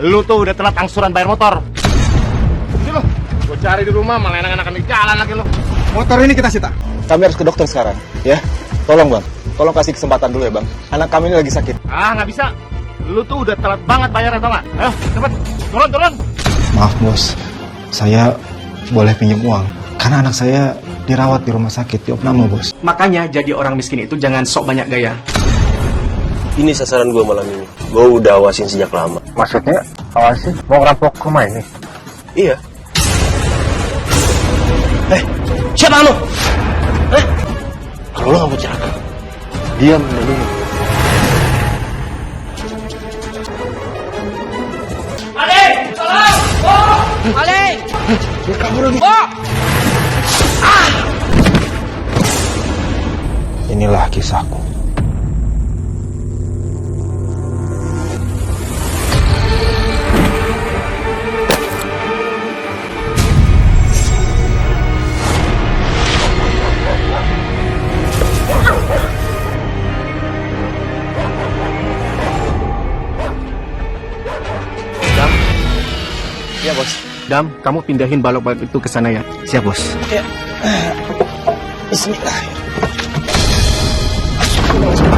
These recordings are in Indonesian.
Lu tuh udah telat angsuran bayar motor. Ini lo, gue cari di rumah malah enak-enakan di jalan lagi lo. Motor ini kita sita. Kami harus ke dokter sekarang, ya. Tolong bang, tolong kasih kesempatan dulu ya bang. Anak kami ini lagi sakit. Ah, nggak bisa. Lu tuh udah telat banget bayarnya, tau nggak? Ayo, cepet, turun. Maaf bos, saya boleh pinjam uang. Karena anak saya dirawat di rumah sakit di Opname bos. Makanya jadi orang miskin itu jangan sok banyak gaya. Ini sasaran gue malam ini. Gue udah awasin sejak lama. Maksudnya, awasin mau ngerampok rumah ini? Iya. Siapa lu? Kalau lo gak mau celaka, diam dulu. Inilah kisahku. Ya bos. Dam, kamu pindahin balok-balok itu ke sana ya. Siap bos. Ya. Bismillah. Astagfirullahaladzim.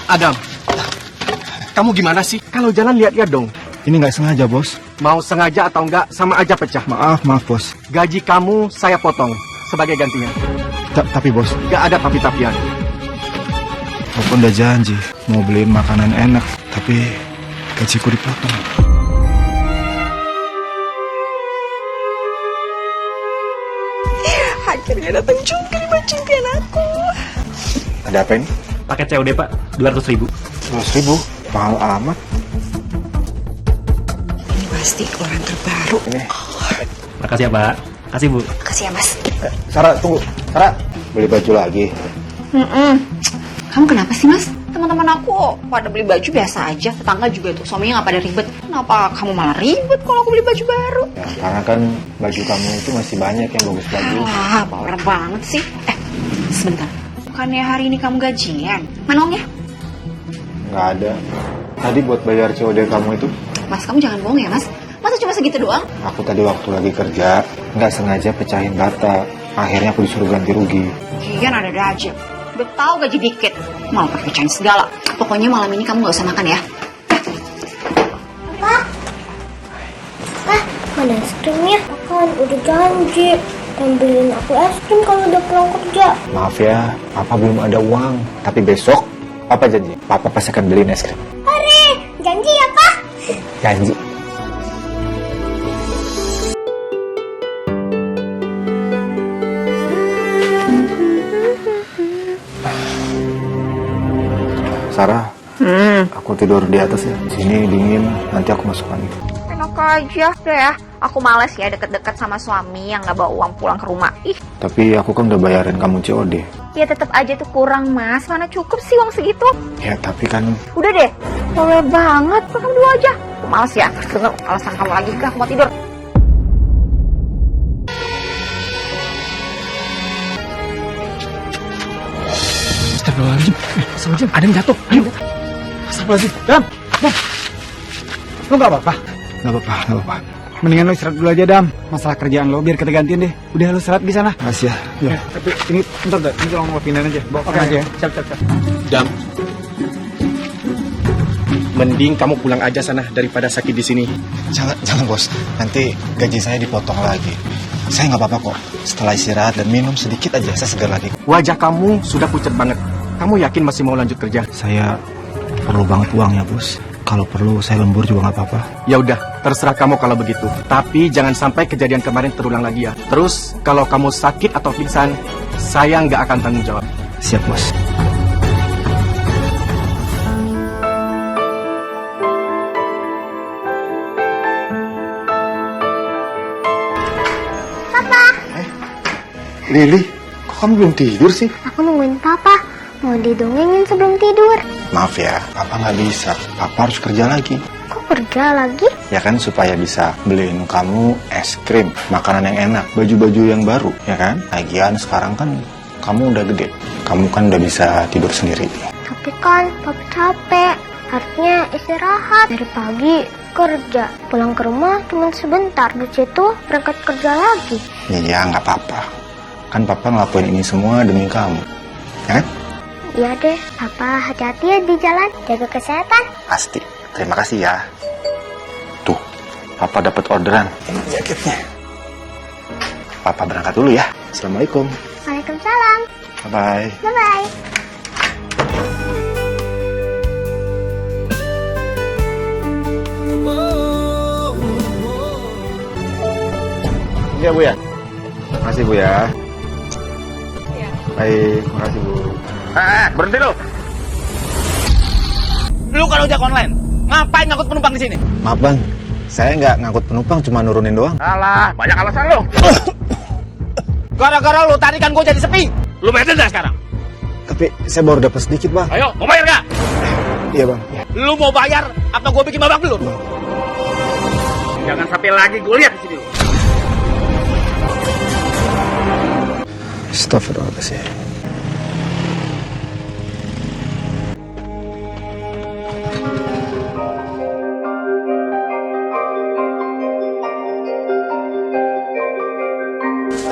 Adam, kamu gimana sih? Kalau jalan lihat-lihat dong. Ini nggak sengaja bos. Mau sengaja atau enggak, sama aja pecah. Maaf bos. Gaji kamu saya potong sebagai gantinya. Tapi bos, Gak ada tapi-tapian. aku udah janji mau beliin makanan enak, tapi gajiku dipotong. Akhirnya datang juga baju impian aku. Ada apa ini? Paket COD pak, 200.000. 100.000? Mahal amat. Ini pasti keluaran terbaru. Ini. Makasih ya pak. Kasih bu. Makasih ya mas. Sarah, tunggu. Sarah, beli baju lagi. Kamu kenapa sih mas? Teman-teman aku pada beli baju biasa aja. Tetangga juga tuh suaminya nggak pada ribet. Kenapa kamu malah ribet kalau aku beli baju baru? Ya, karena kan baju kamu itu masih banyak yang bagus-bagus. Wah, power banget sih. Sebentar. Bukannya hari ini kamu gajian? Mana uangnya? Nggak ada. Tadi buat bayar COD kamu itu, Mas, kamu jangan bohong ya mas. Masa cuma segitu doang? aku tadi waktu lagi kerja, nggak sengaja pecahin bata. Akhirnya aku disuruh ganti rugi. Gian ada aja. Udah tahu gaji dikit, malah pakai pecahin segala. Pokoknya malam ini kamu nggak usah makan ya. Mana es krimnya? Kan udah janji ambilin aku es krim kalau udah pulang kerja. Maaf ya, Papa belum ada uang. Tapi besok, Papa janji. Papa pasti akan beliin es krim. Hore, janji ya Pak? Janji. Sarah, aku tidur di atas ya. Sini dingin, nanti aku masuk lagi. Enak aja deh ya. Aku males ya deket-deket sama suami yang nggak bawa uang pulang ke rumah. Ih, Tapi aku kan udah bayarin kamu COD. ya tetap aja tuh kurang mas. Mana cukup sih uang segitu? Ya tapi kan Udah deh, boleh banget. Kamu dulu aja. Aku males ya. Dengar alasan kamu lagi kah? Aku mau tidur. Astagfirullahaladzim. Astagfirullahaladzim. Ada yang jatuh. Astagfirullahaladzim. Dam. Lu nggak apa-apa? nggak apa-apa. Mendingan lu istirahat dulu aja, Dam. Masalah kerjaan lo biar kita gantiin deh. Udah lu istirahat di sana. Makasih ya. Ya, tapi ini bentar deh. Ini tolong mau pindahin aja. Bawa ke aja ya. Siap. Dam. Mending kamu pulang aja sana daripada sakit di sini. Jangan bos, nanti gaji saya dipotong lagi. Saya nggak apa-apa kok. Setelah istirahat dan minum sedikit aja, saya segar lagi. Wajah kamu sudah pucat banget. Kamu yakin masih mau lanjut kerja? Saya perlu banget uang ya bos. Kalau perlu saya lembur juga nggak apa-apa. Ya udah, terserah kamu kalau begitu. Tapi jangan sampai kejadian kemarin terulang lagi ya. Terus kalau kamu sakit atau pingsan, saya nggak akan tanggung jawab. Siap bos. Lili, kok kamu belum tidur sih? Aku nungguin Papa. Mau didongengin sebelum tidur. Maaf ya, Papa nggak bisa. Papa harus kerja lagi. Kok kerja lagi? Ya kan supaya bisa beliin kamu es krim, makanan yang enak, baju-baju yang baru, ya kan? Lagian sekarang kan kamu udah gede. Kamu kan udah bisa tidur sendiri. Tapi kan Papa capek. Harusnya istirahat. Dari pagi kerja. Pulang ke rumah cuma sebentar. Di situ berangkat kerja lagi. Iya, nggak apa-apa. Kan Papa ngelakuin ini semua demi kamu. Ya kan? Iya deh, Papa hati-hati ya di jalan. Jaga kesehatan. Pasti. Terima kasih ya. Tuh, Papa dapat orderan. Ini jaketnya. Papa berangkat dulu ya. Assalamualaikum. Waalaikumsalam. Bye-bye. Bye-bye. Iya Bu ya. Makasih Bu ya. Iya. Baik, makasih Bu. Berhenti lu. Lu kalau ojek online, ngapain ngangkut penumpang di sini? Maaf Bang, saya nggak ngangkut penumpang, cuma nurunin doang. Alah, banyak alasan lu. Gara-gara lu tadi kan gue jadi sepi. Lu bayar denda sekarang. Tapi saya baru dapat sedikit Bang. Ayo, mau bayar nggak? Iya Bang. Lu mau bayar atau gue bikin babak dulu? Jangan sampai lagi gue lihat di sini. Astagfirullahaladzim.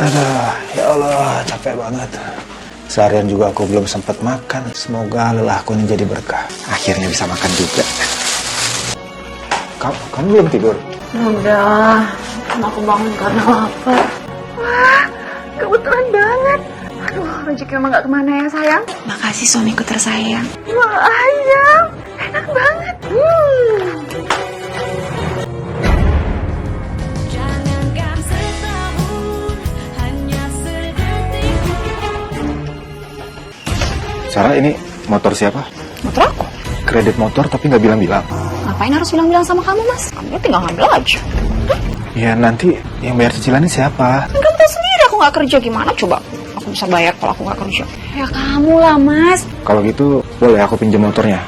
Aduh, ya Allah, capek banget. Seharian juga aku belum sempat makan. Semoga lelahku ini jadi berkah. Akhirnya bisa makan juga. Kamu belum tidur? Udah, kan aku bangun karena lapar. Wah, kebetulan banget. Aduh, rezeki memang gak kemana ya sayang. Makasih suamiku tersayang. Wah, ayam, enak banget. Sarah, ini motor siapa? Motor aku? Kredit motor tapi nggak bilang-bilang. Ngapain harus bilang-bilang sama kamu, Mas? Kamu tinggal ngambil aja. Ya nanti yang bayar cicilannya siapa? Kan kamu tahu sendiri aku gak kerja, gimana coba aku bisa bayar kalau aku gak kerja? Ya kamu lah, Mas. Kalau gitu boleh aku pinjam motornya?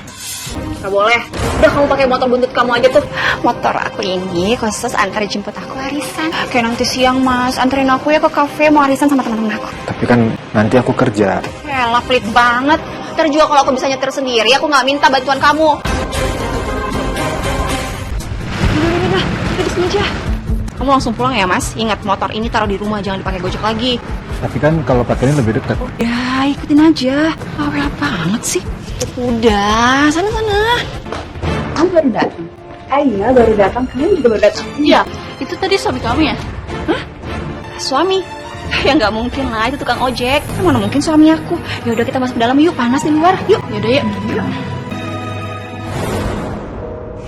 Gak boleh. Udah kamu pakai motor buntut kamu aja tuh. Motor aku ini khusus antar jemput aku arisan. Kayak nanti siang, Mas, anterin aku ya ke kafe mau arisan sama teman-teman aku. Tapi kan nanti aku kerja. Elah, pelit banget. Ntar juga kalau aku bisa nyetir sendiri, aku gak minta bantuan kamu. Udah, di sini aja. Kamu langsung pulang ya, Mas. Ingat, motor ini taruh di rumah, jangan dipakai Gojek lagi. Tapi kan kalau pakai ini lebih dekat. Ya, ikutin aja. Bawel banget sih. Udah, sana. Kamu baru datang? Iya, baru datang. Kalian juga baru datang? Iya, itu tadi suami kamu ya? Hah? Suami? Ya nggak mungkin lah, itu tukang ojek. Mana mungkin suami aku. Ya udah kita masuk ke dalam yuk, panas di luar. Yuk. Yaudah yuk.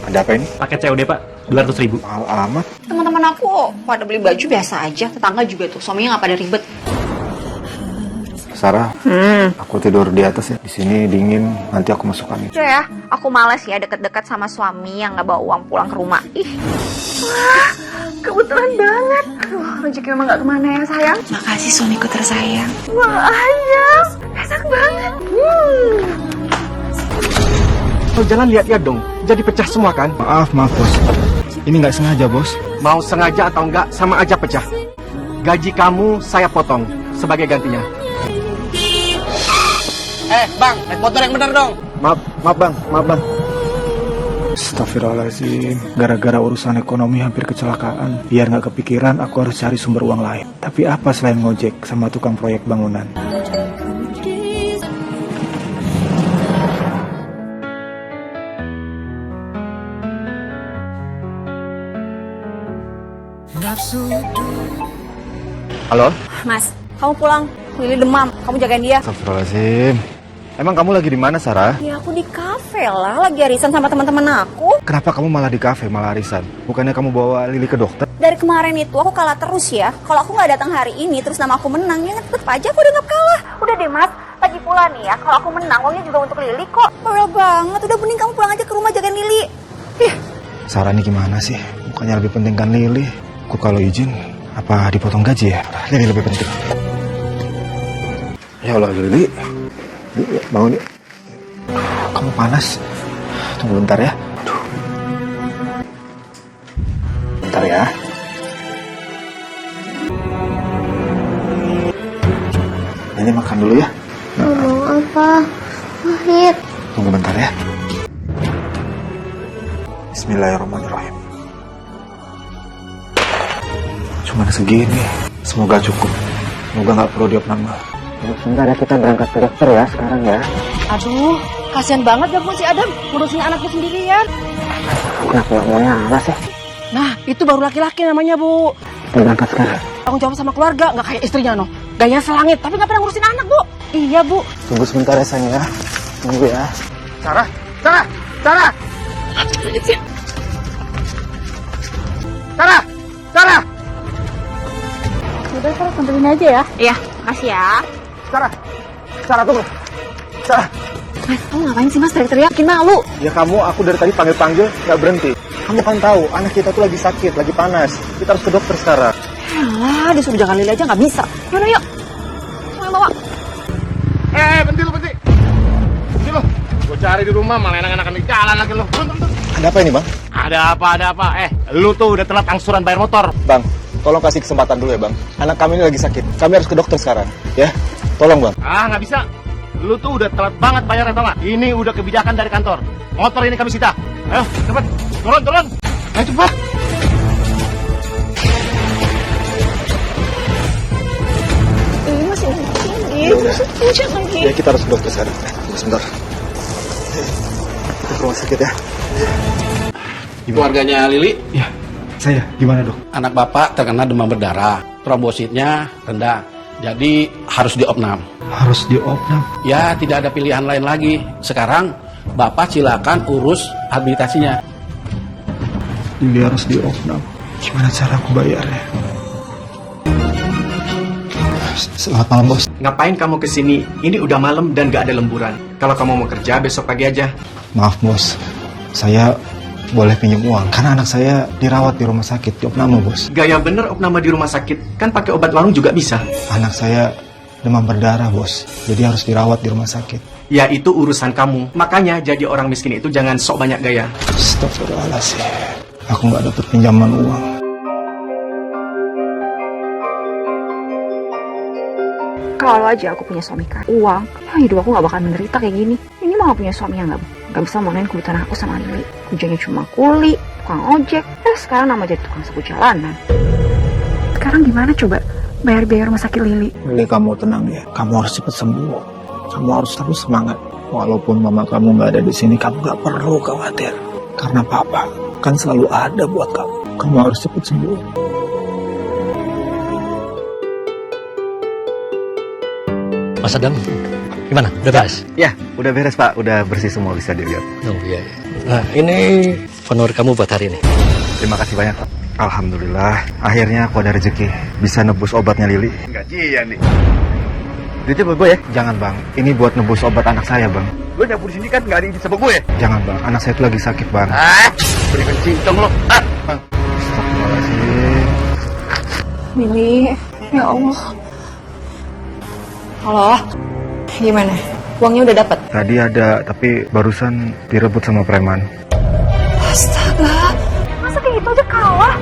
Ada apa ini? Paket COD Pak, 200.000. Mahal amat. Teman-teman aku pada beli baju biasa aja. Tetangga juga tuh, suaminya nggak pada ribet. Sarah, aku tidur di atas ya. Di sini dingin, nanti aku masuk angin. Udah ya, aku males ya deket-deket sama suami yang nggak bawa uang pulang ke rumah. Ih, wah, kebetulan banget. Aduh, rezeki memang nggak kemana ya sayang. Makasih suamiku tersayang. Wah, ayam, enak banget. Oh, jangan lihat-lihat dong, jadi pecah semua kan? Maaf bos. Ini nggak sengaja bos. Mau sengaja atau enggak, sama aja pecah. Gaji kamu saya potong sebagai gantinya. Bang, naik motor yang bener dong. Maaf bang. Astagfirullahaladzim. Gara-gara urusan ekonomi hampir kecelakaan. Biar nggak kepikiran, aku harus cari sumber uang lain. Tapi apa selain ngojek sama tukang proyek bangunan? Halo? Mas, kamu pulang. Lili demam, kamu jagain dia. Astagfirullahaladzim. Emang kamu lagi di mana, Sarah? Ya aku di kafe lah, lagi arisan sama teman-teman aku. Kenapa kamu malah di kafe, malah arisan? Bukannya kamu bawa Lili ke dokter? Dari kemarin itu aku kalah terus ya. Kalau aku nggak datang hari ini, terus nama aku menang, ya tetep aja aku udah nggak kalah. Udah deh Mas, lagi pula nih ya, kalau aku menang, uangnya juga untuk Lili kok. Bawel banget, udah mending kamu pulang aja ke rumah jagain Lili. Sarah ini gimana sih? Bukannya lebih penting kan Lili? Aku kalau izin, apa dipotong gaji ya? Lili lebih penting. Ya Allah Lili, bangun yuk. Kamu panas. Tunggu bentar ya. Aduh. Bentar ya. Ini makan dulu ya. Mau apa? Wahid. Tunggu bentar ya. Bismillahirrahmanirrahim. Cuma segini. Semoga cukup. Semoga nggak perlu diopnam. Sebentar ya, kita berangkat ke dokter ya sekarang ya. Aduh, kasihan banget ya Bu si Adam ngurusin anaknya sendirian. Kenapa maunya apa sih? Nah, itu baru laki-laki namanya Bu. Kita berangkat sekarang. Tanggung jawab sama keluarga, nggak kayak istrinya no. Gayanya selangit, tapi nggak pernah ngurusin anak Bu. Iya Bu. Tunggu sebentar ya sayang ya. Tunggu ya. Sarah, Sarah, Sarah, Sarah, Sarah, Udah Sarah, samperin aja ya. Iya, makasih ya. Sarah, Sarah tunggu. Sarah. Mas, kamu ngapain sih Mas teriak-teriakin malu? Ya kamu, aku dari tadi panggil-panggil nggak berhenti. Kamu kan tahu anak kita tuh lagi sakit, lagi panas. Kita harus ke dokter sekarang. Alah, disuruh jaga Lili aja nggak bisa. Yaudah yuk. Siapa yang bawa? Berhenti lu, berhenti. Berhenti lu. Gue cari di rumah malah enak-enakan di jalan lagi lu. Turun. Ada apa ini bang? Ada apa? Lu tuh udah telat angsuran bayar motor. Bang, tolong kasih kesempatan dulu ya bang. Anak kami ini lagi sakit. Kami harus ke dokter sekarang. Ya, tolong bang. Nggak bisa. Lu tuh udah telat banget bayarnya, tau nggak? Ini udah kebijakan dari kantor. Motor ini kami sita. Ayo, cepet. Turun. Ayo cepet. Ini masih tinggi. Hujan lagi. Ya kita harus ke dokter sekarang. Tunggu sebentar. Kita ke rumah sakit ya. Keluarganya Lili, Ya, saya. Gimana dok? anak bapak terkena demam berdarah, trombositnya rendah, jadi harus diopnam. Harus diopnam. Ya, tidak ada pilihan lain lagi. Sekarang bapak silakan urus habilitasinya. Ini harus diopnam. Gimana cara aku bayarnya? Selamat malam bos. Ngapain kamu kesini? Ini udah malam dan gak ada lemburan. Kalau kamu mau kerja, besok pagi aja. Maaf bos, saya boleh pinjam uang karena anak saya dirawat di rumah sakit diopname bos. Gaya bener opname di rumah sakit. Kan pakai obat warung juga bisa. Anak saya demam berdarah bos, jadi harus dirawat di rumah sakit. Ya itu urusan kamu. Makanya jadi orang miskin itu jangan sok banyak gaya. Astagfirullahaladzim, aku nggak dapat pinjaman uang. Kalau aja aku punya suami kaya, uang, hidup aku gak bakal menderita kayak gini. Ini mah gak punya suami yang gak bisa memenuhi kebutuhan aku sama Lili. Kerjanya cuma kuli, tukang ojek, sekarang nama jadi tukang sapu jalanan. Sekarang gimana coba bayar biaya rumah sakit Lili? Lili, kamu tenang ya, kamu harus cepat sembuh. Kamu harus terus semangat. Walaupun mama kamu nggak ada di sini, kamu nggak perlu khawatir. Karena papa kan selalu ada buat kamu. Kamu harus cepat sembuh. Mas Adam, gimana? Udah beres? Ya, udah beres pak, udah bersih semua, bisa dilihat. Oh iya. Nah, ini honor kamu buat hari ini. Terima kasih banyak pak. Alhamdulillah, akhirnya aku ada rezeki bisa nebus obatnya Lili. Gajian nih. Duitnya buat gue ya? Jangan bang, ini buat nebus obat anak saya bang. Lu nyapu di sini kan nggak ada yang sama gue. Jangan bang, anak saya itu lagi sakit bang. Berikan cincong lu. Astagfirullahaladzim. Lili, ya Allah. Halo, gimana? Uangnya udah dapat? Tadi ada, tapi barusan direbut sama preman. Astaga, masa kayak gitu aja kalah?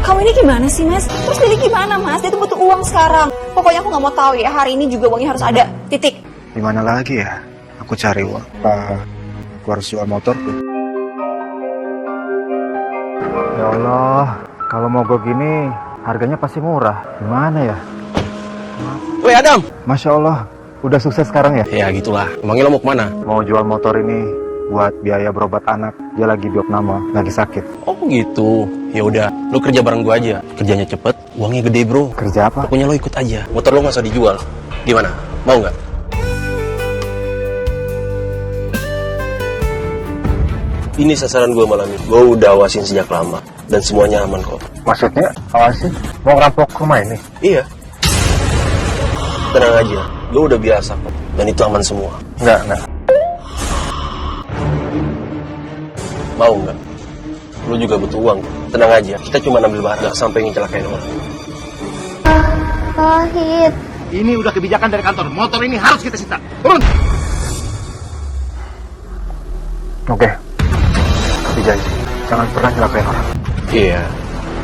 Kamu ini gimana sih mas? Terus Lili gimana mas? Dia tuh butuh uang sekarang. Pokoknya aku nggak mau tahu ya, hari ini juga uangnya harus ada. Titik. Gimana lagi ya? Aku cari uang. Aku harus jual motorku. Ya Allah, kalau mau gue gini, harganya pasti murah. Gimana ya? Woi Adam! Masya Allah, udah sukses sekarang ya? Ya gitulah, emangnya lo mau kemana? Mau jual motor ini buat biaya berobat anak. Dia lagi diopname, lagi sakit. Oh gitu, ya udah, lo kerja bareng gua aja. Kerjanya cepet, uangnya gede bro. Kerja apa? Pokoknya lo ikut aja, motor lo nggak usah dijual. Gimana, mau nggak? Ini sasaran gua malam ini. Gua udah awasin sejak lama, dan semuanya aman kok. Maksudnya, awasin? Mau ngerampok rumah ini? Iya. Tenang aja, gue udah biasa kok, dan itu aman semua. Enggak. Mau nggak? Lu juga butuh uang. Tenang aja, kita cuma ambil barang, nggak sampai ngecelakain orang. Pahit. Ini udah kebijakan dari kantor. Motor ini harus kita sita. Turun. Oke. Tapi janji, jangan pernah celakain orang. Iya,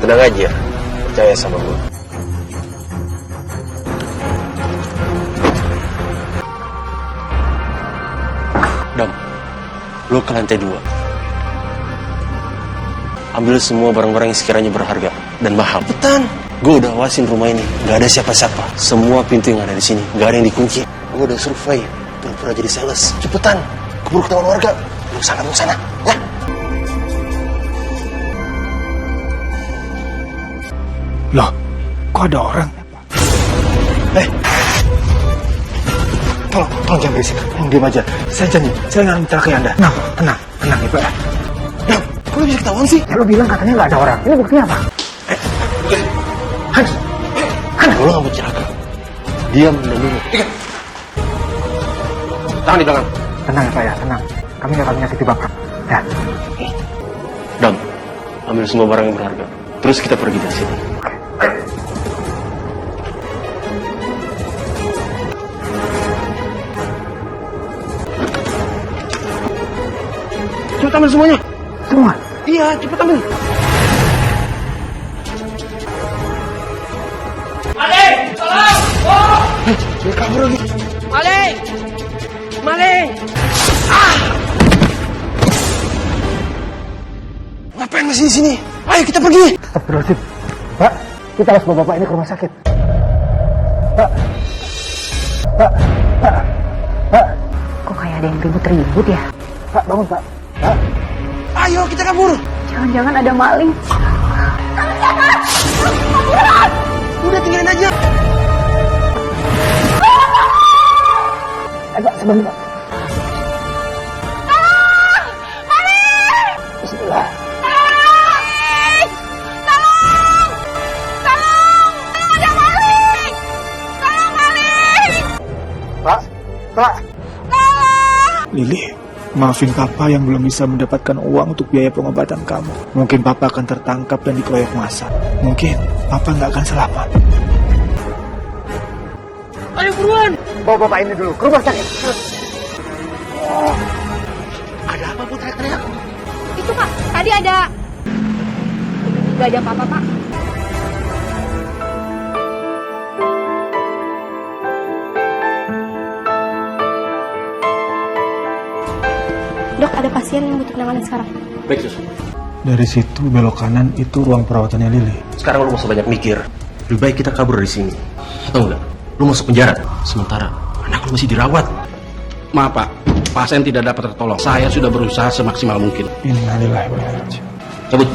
tenang aja, percaya sama gue. Dom, Lo ke lantai 2. Ambil semua barang-barang yang sekiranya berharga dan mahal. Cepetan! Gue udah awasin rumah ini, gak ada siapa-siapa. Semua pintu yang ada di sini, gak ada yang dikunci. Gue udah survei, pura-pura jadi sales. Cepetan! Keburu ketahuan warga. Lu sana, ya? Loh, kok ada orang? Tolong jangan berisik, tolong diam aja. Saya janji, saya nggak mencelakai Anda. Tenang ya Pak. Dam, kok lu bisa ketahuan sih? Ya, lu bilang katanya nggak ada orang. Ini buktinya apa? Hans, lo gak mau celaka. Diam dan dulu. Tangan di belakang. Tenang ya Pak ya, tenang. Kami nggak akan menyakiti Bapak. Ya. Dam, ambil semua barang yang berharga. Terus kita pergi dari sini. Cepet ambil semuanya. Semua? Iya, cepet ambil. Maling! Tolong! Oh! Dia kabur lagi. Maling! Maling! Ngapain masih di sini? Ayo kita pergi. Astagfirullahaladzim. Pak, kita harus bawa Bapak ini ke rumah sakit. Pak. Kok kayak ada yang ribut-ribut ya? Pak, bangun Pak. Pak. Ayo kita kabur. Jangan-jangan ada maling. Udah tinggalin aja. Pak, sebentar Pak. Bismillah. Pak. Lili, maafin Papa yang belum bisa mendapatkan uang untuk biaya pengobatan kamu. Mungkin Papa akan tertangkap dan dikeroyok massa. Mungkin Papa nggak akan selamat. Ayo buruan! Bawa Bapak ini dulu ke rumah sakit. Ada apa bu teriak-teriak? Itu Pak, tadi ada... Gak ada apa-apa Pak. Dok, ada pasien yang butuh penanganan sekarang. Baik, Sus. Dari situ belok kanan itu ruang perawatannya Lili. Sekarang lu gak usah banyak mikir. Lebih baik kita kabur dari sini. Atau enggak? Lu masuk penjara. Sementara anak lu masih dirawat. Maaf Pak, pasien tidak dapat tertolong. Saya sudah berusaha semaksimal mungkin. Innalillahi wa inna ilaihi raji'un. Cabut.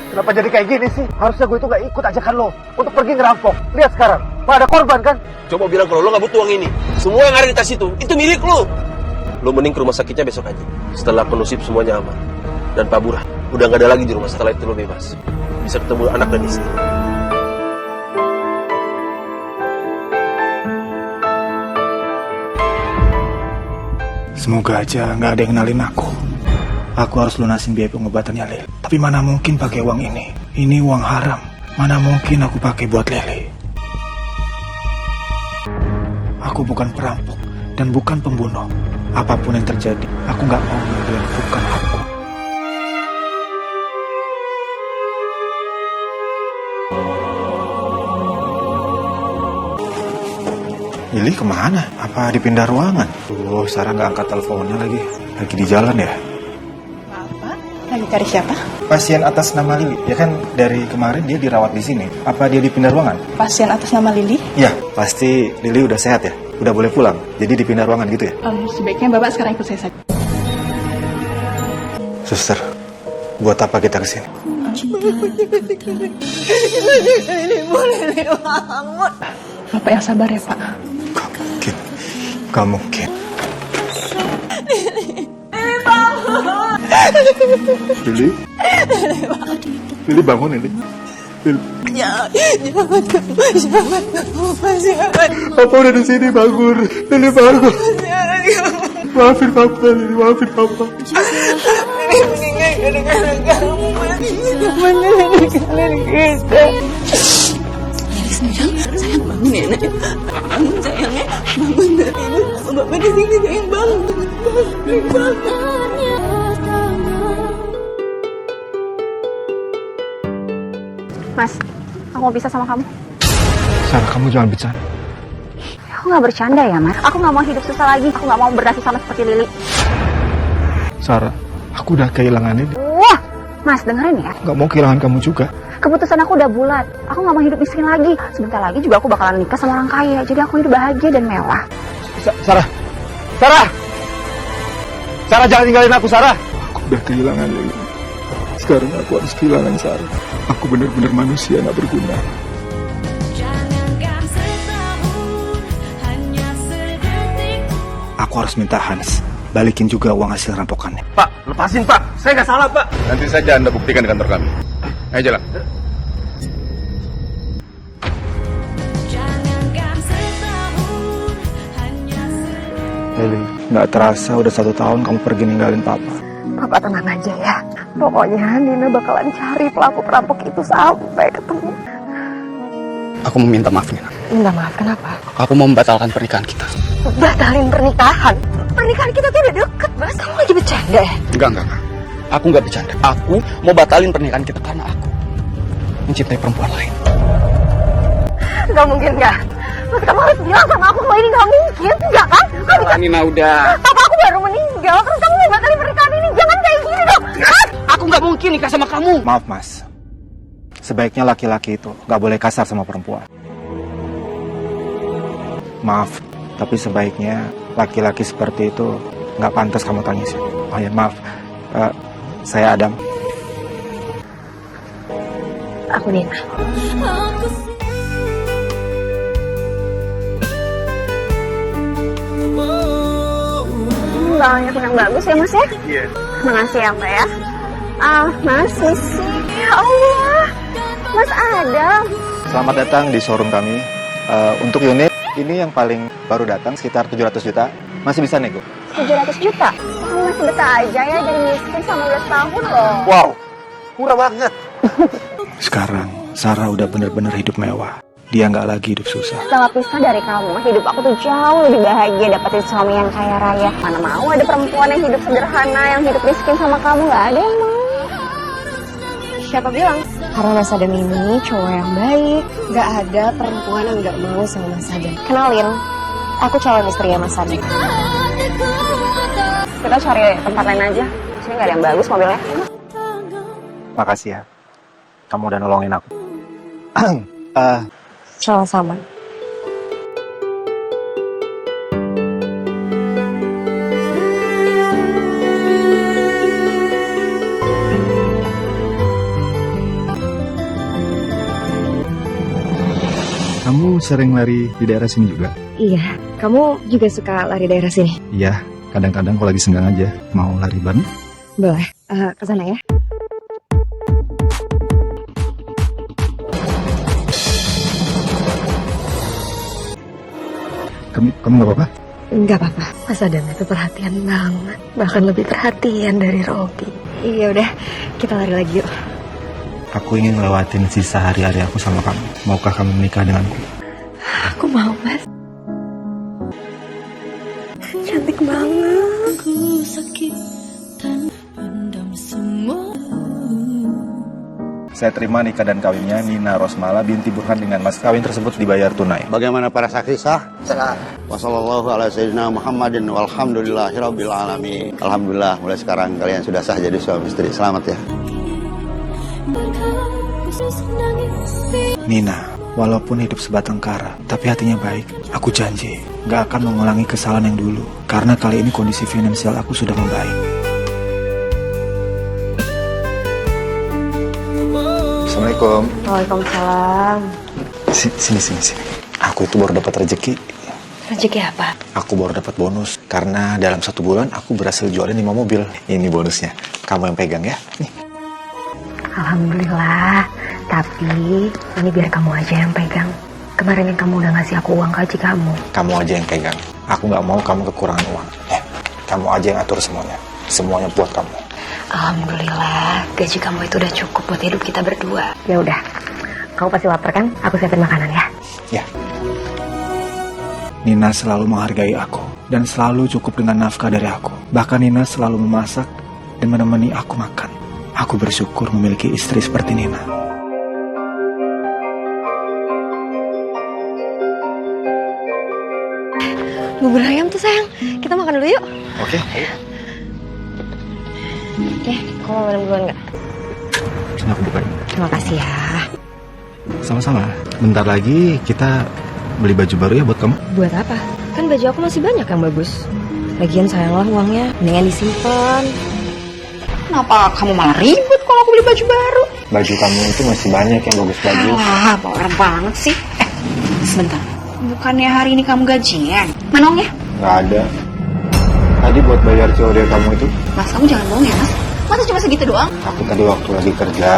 Kenapa jadi kayak gini sih? Harusnya gue itu gak ikut ajakan lo untuk pergi ngerampok. Lihat sekarang, Pak, ada korban kan? Coba bilang kalau lo gak butuh uang ini. Semua yang ada di tas itu milik lo. Lo mending ke rumah sakitnya besok aja. Setelah penusip semuanya aman. Dan Pak Burhan udah gak ada lagi di rumah. Setelah itu lo bebas. Bisa ketemu anak dan istri. Semoga aja gak ada yang kenalin aku. Aku harus lunasin biaya pengobatannya Lili. Tapi mana mungkin pakai uang ini? Ini uang haram. Mana mungkin aku pakai buat Lili? Aku bukan perampok dan bukan pembunuh. Apapun yang terjadi, aku gak mau dia bukan aku. Lili kemana? Apa dipindah ruangan? Sarah gak angkat teleponnya lagi. Lagi di jalan ya? Lagi cari siapa? Pasien atas nama Lili, ya kan dari kemarin dia dirawat di sini. Apa dia dipindah ruangan? Pasien atas nama Lili. Ya, pasti Lili udah sehat ya, udah boleh pulang. Jadi dipindah ruangan gitu ya? Sebaiknya Bapak sekarang ikut saya saja. Suster, buat apa kita kesini? Bapak yang sabar ya Pak. Gak mungkin. Lili bangun ini. Jangan Papa udah di sini, bangun. Lili bangun. Maafin Papa, Lili, maafin Papa. sayang bangun ya nak. Bangun sayangnya. Bangun dari ibu. Bapak di sini sayang bangun. Mas, Aku mau pisah sama kamu. Sarah, kamu jangan bercanda. Aku nggak bercanda ya, Mas. Aku nggak mau hidup susah lagi. Aku nggak mau bernasib sama seperti Lili. Sarah, aku udah kehilangan ini. Wah, Mas, dengerin ya. Gak mau kehilangan kamu juga. Keputusan aku udah bulat. Aku nggak mau hidup miskin lagi. Sebentar lagi juga aku bakalan nikah sama orang kaya. Jadi aku hidup bahagia dan mewah. Sarah! Sarah! Sarah, jangan tinggalin aku, Sarah! Aku udah kehilangan Lili. Sekarang aku harus kehilangan Sarah. Aku benar-benar manusia gak berguna. Aku harus minta Hans balikin juga uang hasil rampokannya. Pak, lepasin Pak. Saya nggak salah Pak. Nanti saja Anda buktikan di kantor kami. Ayo jalan. Lili, gak terasa udah 1 tahun kamu pergi ninggalin Papa. Papa tenang aja ya. Pokoknya Nina bakalan cari pelaku perampok itu sampai ketemu. Aku meminta maaf, Nina. Minta maaf, kenapa? Aku mau membatalkan pernikahan kita. Batalin pernikahan? Pernikahan kita tuh udah deket, Mas. Kamu lagi bercanda ya? Enggak. Aku nggak bercanda. Aku mau batalin pernikahan kita karena aku mencintai perempuan lain. Gak mungkin, gak. Mas, kamu harus bilang sama aku kalau ini gak mungkin. Enggak kan? Nina, udah. Papa aku baru meninggal. Terus kamu mau batalin pernikahan ini? Jangan kayak gini dong. Mas! Aku nggak mungkin nikah sama kamu. Maaf, Mas. Sebaiknya laki-laki itu gak boleh kasar sama perempuan. Maaf, tapi sebaiknya laki-laki seperti itu gak pantas kamu tangisin. Oh ya, maaf. Saya Adam. Aku Nina. Banyak yang bagus ya, Mas ya? Iya. Makasih ya, Pak ya. Mas, misi. Ya Allah. Mas Adam. Selamat datang di showroom kami. Untuk unit ini yang paling baru datang sekitar 700 juta. Masih bisa nego. 700 juta? Kamu masih betah aja ya jadi miskin sama 12 tahun loh. Wow, murah banget. Sekarang Sarah udah bener-bener hidup mewah. Dia nggak lagi hidup susah. Setelah pisah dari kamu, hidup aku tuh jauh lebih bahagia dapetin suami yang kaya raya. Mana mau ada perempuan yang hidup sederhana, yang hidup miskin sama kamu, nggak ada yang mau. Siapa bilang? Karena Mas Adam ini cowok yang baik. Gak ada perempuan yang gak mau sama Mas Adam. Kenalin, aku calon istrinya Mas Adam. Kita cari tempat lain aja. Sini nggak ada yang bagus mobilnya. Makasih ya. Kamu udah nolongin aku. Sama-sama. Kamu sering lari di daerah sini juga? Iya, kamu juga suka lari daerah sini? Iya, kadang-kadang kalau lagi senggang aja. Mau lari bareng? Boleh, kesana ya. Kamu nggak apa-apa? Enggak apa-apa, Mas Adam itu perhatian banget. Bahkan lebih perhatian dari Robi. Iya udah, kita lari lagi yuk. Aku ingin ngelewatin sisa hari-hari aku sama kamu. Maukah kamu menikah denganku? Aku mau, Mas. Cantik banget. Ku sakit dan pendam semua. Saya terima nikah dan kawinnya Nina Rosmala binti Burhan dengan mas kawin tersebut dibayar tunai. Bagaimana para saksi sah? Sah. Wassalamualaikum Muhammadin walhamdulillahirabbil alamin. Alhamdulillah mulai sekarang kalian sudah sah jadi suami istri. Selamat ya. Nina, walaupun hidup sebatang kara, tapi hatinya baik. Aku janji gak akan mengulangi kesalahan yang dulu. Karena kali ini kondisi finansial aku sudah membaik. Assalamualaikum. Waalaikumsalam. Sini. Aku itu baru dapat rezeki. Rezeki apa? Aku baru dapat bonus. Karena dalam 1 bulan aku berhasil jualin 5 mobil. Ini bonusnya. Kamu yang pegang ya. Nih. Alhamdulillah. Tapi ini biar kamu aja yang pegang. Kemarin yang kamu udah ngasih aku uang gaji kamu. Kamu aja yang pegang. Aku gak mau kamu kekurangan uang. Kamu aja yang atur semuanya. Semuanya buat kamu. Alhamdulillah, gaji kamu itu udah cukup buat hidup kita berdua. Ya udah, kamu pasti lapar kan? Aku siapin makanan ya. Ya. Nina selalu menghargai aku dan selalu cukup dengan nafkah dari aku. Bahkan Nina selalu memasak dan menemani aku makan. Aku bersyukur memiliki istri seperti Nina. Bubur ayam tuh sayang. Kita makan dulu yuk. Oke. Oke, kamu mau minum duluan nggak? Sini aku bukain. Terima kasih ya. Sama-sama. Bentar lagi kita beli baju baru ya buat kamu. Buat apa? Kan baju aku masih banyak yang bagus. Lagian sayanglah uangnya, mendingan disimpan. Kenapa kamu malah ribut kalau aku beli baju baru? Baju kamu itu masih banyak yang bagus-bagus. Wah, power banget sih. Sebentar. Bukannya hari ini kamu gajian? Mana uangnya? Nggak ada. Tadi buat bayar COD kamu itu, Mas, kamu jangan bohong ya, Mas. Masa cuma segitu doang? aku tadi waktu lagi kerja,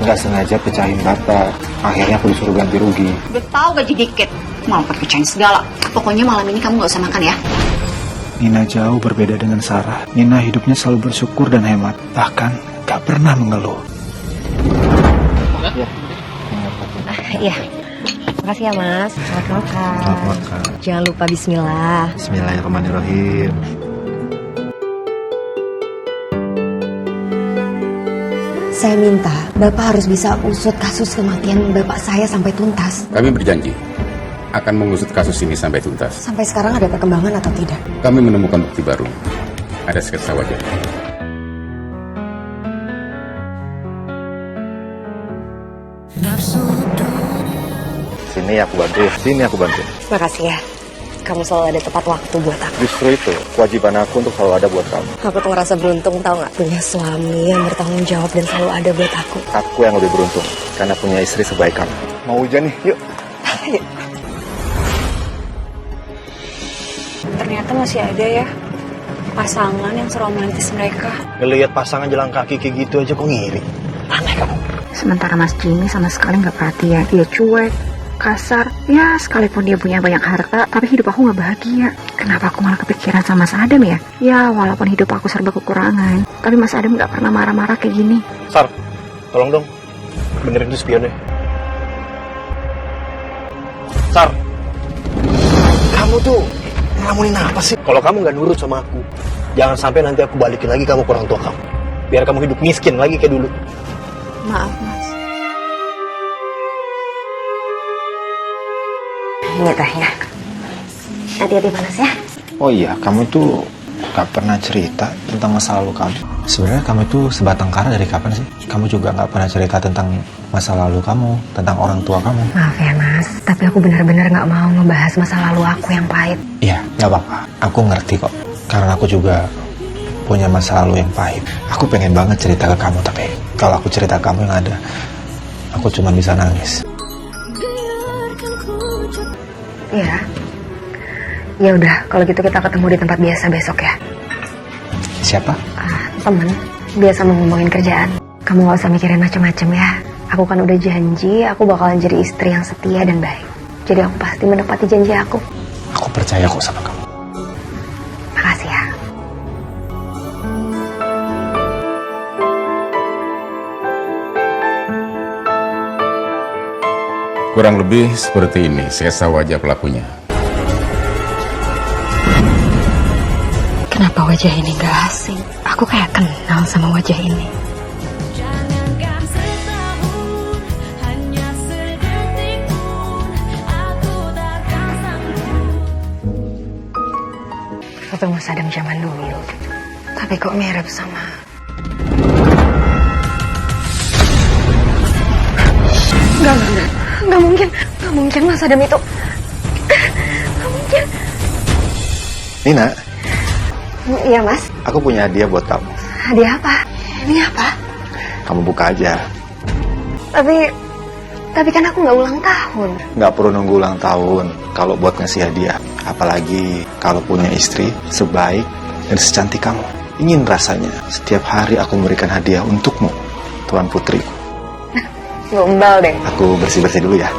nggak sengaja pecahin bata. Akhirnya aku disuruh ganti rugi. Udah tahu gaji dikit, mau pecahin segala. Pokoknya malam ini kamu nggak usah makan ya. Nina jauh berbeda dengan Sarah. Nina hidupnya selalu bersyukur dan hemat. Bahkan nggak pernah mengeluh. Iya. Makasih ya mas. Selamat makan. Selamat makan. Jangan lupa bismillah. Bismillahirrahmanirrahim. Saya minta Bapak harus bisa usut kasus kematian Bapak saya sampai tuntas. Kami berjanji akan mengusut kasus ini sampai tuntas. Sampai sekarang ada perkembangan atau tidak? Kami menemukan bukti baru. Ada sketsa wajah. Sini aku bantu. Sini aku bantu. Makasih ya. Kamu selalu ada tepat waktu buat aku. Justru itu kewajiban aku untuk selalu ada buat kamu. Aku tuh ngerasa beruntung tau gak? Punya suami yang bertanggung jawab dan selalu ada buat aku. Aku yang lebih beruntung karena punya istri sebaik kamu. Mau hujan nih, yuk. Ternyata masih ada ya pasangan yang seromantis mereka. Ngelihat pasangan jalan kaki kayak gitu aja kok ngiri. Aneh kamu. Sementara Mas Jimmy sama sekali nggak perhatian. Dia cuek, kasar. Ya sekalipun dia punya banyak harta, tapi hidup aku nggak bahagia. Kenapa aku malah kepikiran sama Mas Adam ya? Ya walaupun hidup aku serba kekurangan, tapi Mas Adam nggak pernah marah-marah kayak gini. Sar, tolong dong benerin tuh spionnya. Sar, kamu tuh ngelamunin apa sih? Kalau kamu nggak nurut sama aku, jangan sampai nanti aku balikin lagi kamu ke orang tua kamu. Biar kamu hidup miskin lagi kayak dulu. Maaf Mas. Ini tehnya. Hati-hati panas ya. Oh iya, kamu tuh gak pernah cerita tentang masa lalu kamu. Sebenarnya kamu itu sebatang kara dari kapan sih? Kamu juga gak pernah cerita tentang masa lalu kamu, tentang orang tua kamu. Maaf ya mas, tapi aku benar-benar gak mau ngebahas masa lalu aku yang pahit. Iya, gak apa-apa. Aku ngerti kok. Karena aku juga punya masa lalu yang pahit. Aku pengen banget cerita ke kamu, tapi kalau aku cerita ke kamu yang ada, aku cuma bisa nangis. Iya. Ya udah, kalau gitu kita ketemu di tempat biasa besok ya. Siapa? Temen, biasa mau ngomongin kerjaan. Kamu gak usah mikirin macem-macem ya. Aku kan udah janji, aku bakalan jadi istri yang setia dan baik. Jadi aku pasti menepati janji aku. Aku percaya kok sama kamu. Makasih ya. Kurang lebih seperti ini sketsa wajah pelakunya. Kenapa wajah ini gak asing? Aku kayak kenal sama wajah ini. Foto Mas Adam zaman dulu. Tapi kok mirip sama... Gak mungkin Mas Adam itu. Gak mungkin. Nina. Iya mas. Aku punya hadiah buat kamu. Hadiah apa? Ini apa? Kamu buka aja. Tapi kan aku nggak ulang tahun. Nggak perlu nunggu ulang tahun kalau buat ngasih hadiah. Apalagi kalau punya istri sebaik dan secantik kamu. Ingin rasanya setiap hari aku memberikan hadiah untukmu, Tuan Putriku. Gombal deh. Aku bersih-bersih dulu ya.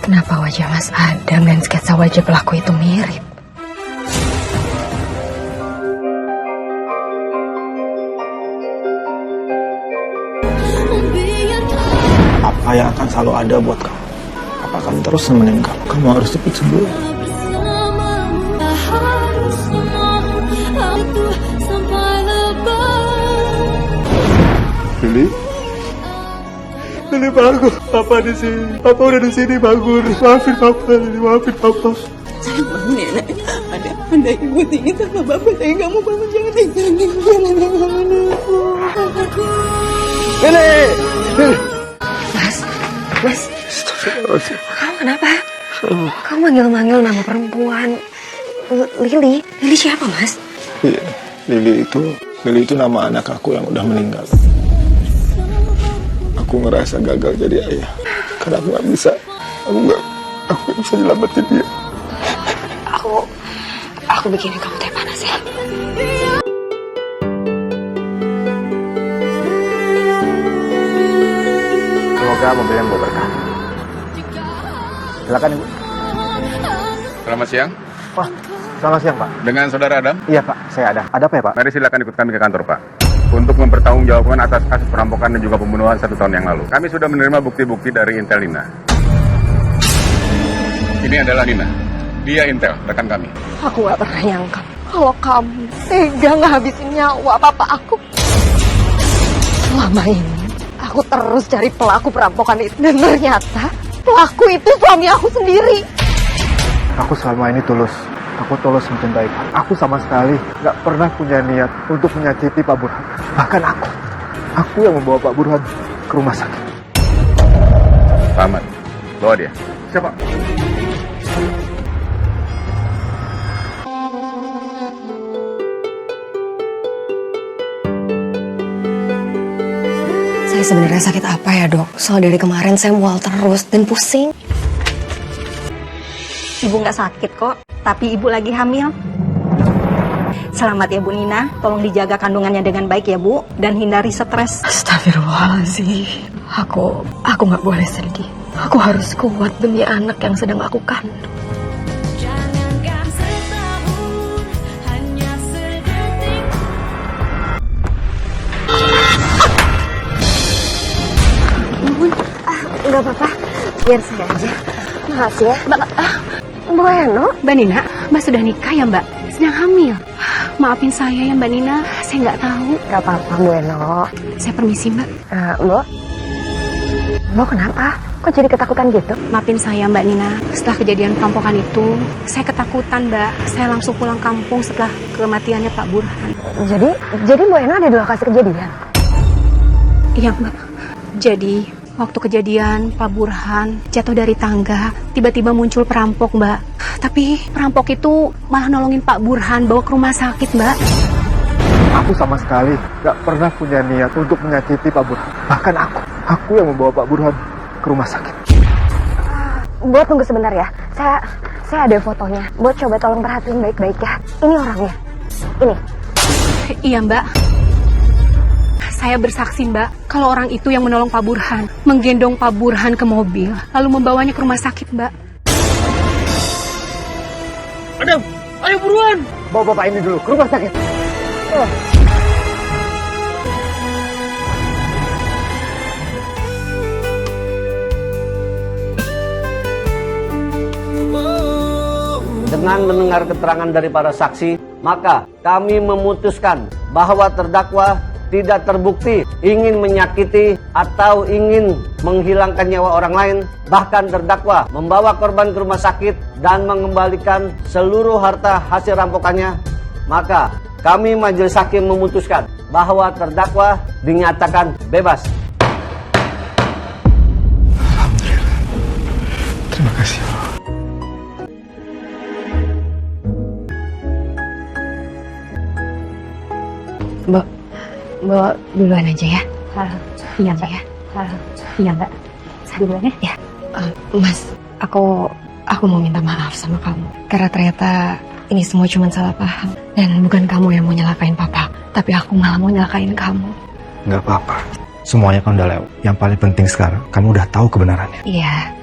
Kenapa wajah Mas Adam dan sketsa wajah pelaku itu mirip? Apa yang akan selalu ada buat kamu? Apa akan terus nemenin kamu? Kamu harus cepat sembuh. Lili bangun. Papa di sini. Papa udah di sini, bangun. Maafin Papa, Lili. Maafin Papa. Sayang bangun ya nak. Ada ibu tinggi sama bapak. Tapi kamu bangun, jangan tinggalin aku. Lili! Mas, kamu kenapa? Kamu manggil-manggil nama perempuan. Lili siapa, Mas? Iya, Lili itu nama anak aku yang udah meninggal. Aku ngerasa gagal jadi ayah karena aku nggak bisa nyelamatin dia. Aku bikinin kamu teh panas ya. Semoga mobil yang bawa berkah. Silakan Ibu. Selamat siang. Wah, selamat siang Pak. Dengan saudara Adam? Iya Pak, saya ada. Ada apa ya Pak? Mari silakan ikut kami ke kantor Pak. Untuk mempertanggungjawabkan atas kasus perampokan dan juga pembunuhan 1 tahun yang lalu. Kami sudah menerima bukti-bukti dari Intel Nina. Ini adalah Nina. Dia Intel, rekan kami. Aku gak pernah nyangka kalau kamu tega ngehabisin nyawa papa aku. Selama ini aku terus cari pelaku perampokan itu, dan ternyata pelaku itu suami aku sendiri. Aku selama ini tulus. Aku tulus mencintai kamu. Aku sama sekali gak pernah punya niat untuk menyakiti Pak Burhan. Bahkan aku yang membawa Pak Burhan ke rumah sakit. Pak Ahmad, bawa dia. Siapa? Saya sebenarnya sakit apa ya dok? Soal dari kemarin saya mual terus dan pusing. Ibu nggak sakit kok, tapi ibu lagi hamil. Selamat ya Bu Nina, tolong dijaga kandungannya dengan baik ya Bu, dan hindari stres. Astagfirullahaladzim. Aku nggak boleh sedih. Aku harus kuat demi anak yang sedang aku kandung. Nggak apa-apa, biar saya aja. Makasih ya. Mbak Eno? Mbak Nina, Mbak sudah nikah ya Mbak? Sedang hamil. Maafin saya ya Mbak Nina, saya nggak tahu. Nggak apa-apa Bu Eno. Saya permisi Mbak. Mbak kenapa? Kok jadi ketakutan gitu? Maafin saya Mbak Nina, setelah kejadian perampokan itu, saya ketakutan Mbak. Saya langsung pulang kampung setelah kematiannya Pak Burhan. Jadi Bu Eno ada di lokasi kejadian? Iya Mbak. Jadi waktu kejadian Pak Burhan jatuh dari tangga, tiba-tiba muncul perampok Mbak. Tapi perampok itu malah nolongin Pak Burhan bawa ke rumah sakit Mbak. Aku sama sekali gak pernah punya niat untuk menyakiti Pak Burhan. Bahkan aku yang membawa Pak Burhan ke rumah sakit. Mbak tunggu sebentar ya. Saya ada fotonya. Mbak coba tolong perhatiin baik-baik ya. Ini orangnya. Ini. Iya Mbak. Saya bersaksi Mbak, kalau orang itu yang menolong Pak Burhan, menggendong Pak Burhan ke mobil, lalu membawanya ke rumah sakit Mbak. Adam, ayo buruan. Bawa bapak ini dulu ke rumah sakit. Dengan mendengar keterangan dari para saksi, maka kami memutuskan bahwa terdakwa tidak terbukti ingin menyakiti atau ingin menghilangkan nyawa orang lain, bahkan terdakwa membawa korban ke rumah sakit dan mengembalikan seluruh harta hasil rampokannya, maka kami majelis hakim memutuskan bahwa terdakwa dinyatakan bebas. Terima kasih. Mbak duluan aja ya. Iya Mbak. Iya Mbak. Saya duluan ya. Ya. Mas, aku mau minta maaf sama kamu. Karena ternyata ini semua cuma salah paham. Dan bukan kamu yang mau nyelakain papa. Tapi aku malah mau nyelakain kamu. Nggak apa-apa. Semuanya kan udah lewat. Yang paling penting sekarang, kamu udah tahu kebenarannya. Iya.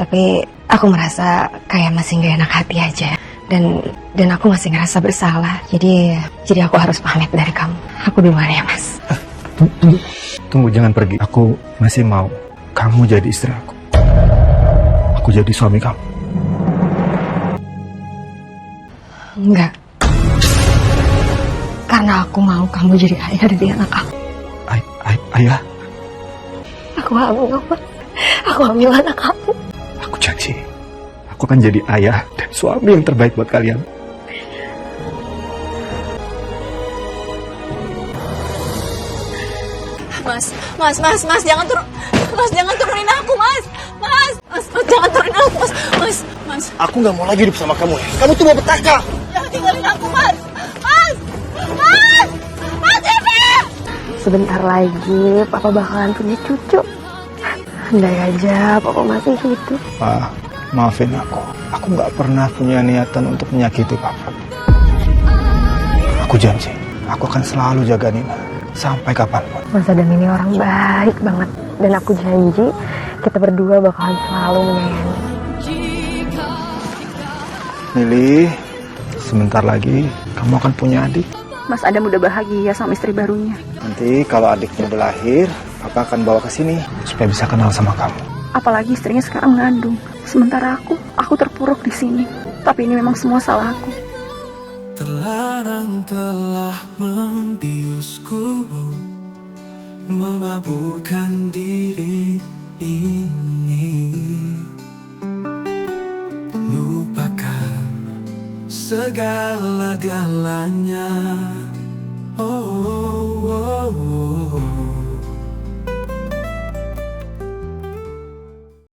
Tapi aku merasa kayak masih gak enak hati aja. Dan aku masih ngerasa bersalah. Jadi aku harus pamit dari kamu. Aku duluan ya Mas. Tunggu, jangan pergi. Aku masih mau kamu jadi istri aku. Aku jadi suami kamu. Enggak. Karena aku mau kamu jadi ayah dari anak aku. Ayah? Aku hamil, Mas. Aku hamil anak kamu. Aku janji, aku akan jadi ayah dan suami yang terbaik buat kalian. Mas, jangan turun. Mas, jangan turunin aku, Mas. Mas, jangan turunin aku, Mas. Aku nggak mau lagi hidup sama kamu ya. Kamu tuh mau petaka. Jangan tinggalin aku, Mas. Mas, Devi. Sebentar lagi Papa bakalan punya cucu. Andai aja Papa masih hidup. Pak, maafin aku. Aku nggak pernah punya niatan untuk menyakiti Papa. Aku janji, aku akan selalu jaga Nina sampai kapanpun. Mas Adam ini orang baik banget. Dan aku janji kita berdua bakalan selalu menyayangi. Lili, sebentar lagi kamu akan punya adik. Mas Adam udah bahagia sama istri barunya. Nanti kalau adiknya udah lahir, Papa akan bawa ke sini supaya bisa kenal sama kamu. Apalagi istrinya sekarang mengandung. Sementara aku terpuruk di sini. Tapi ini memang semua salah aku. Terlarang telah membiusku, memabukkan diri ini. Lupakan segala-galanya.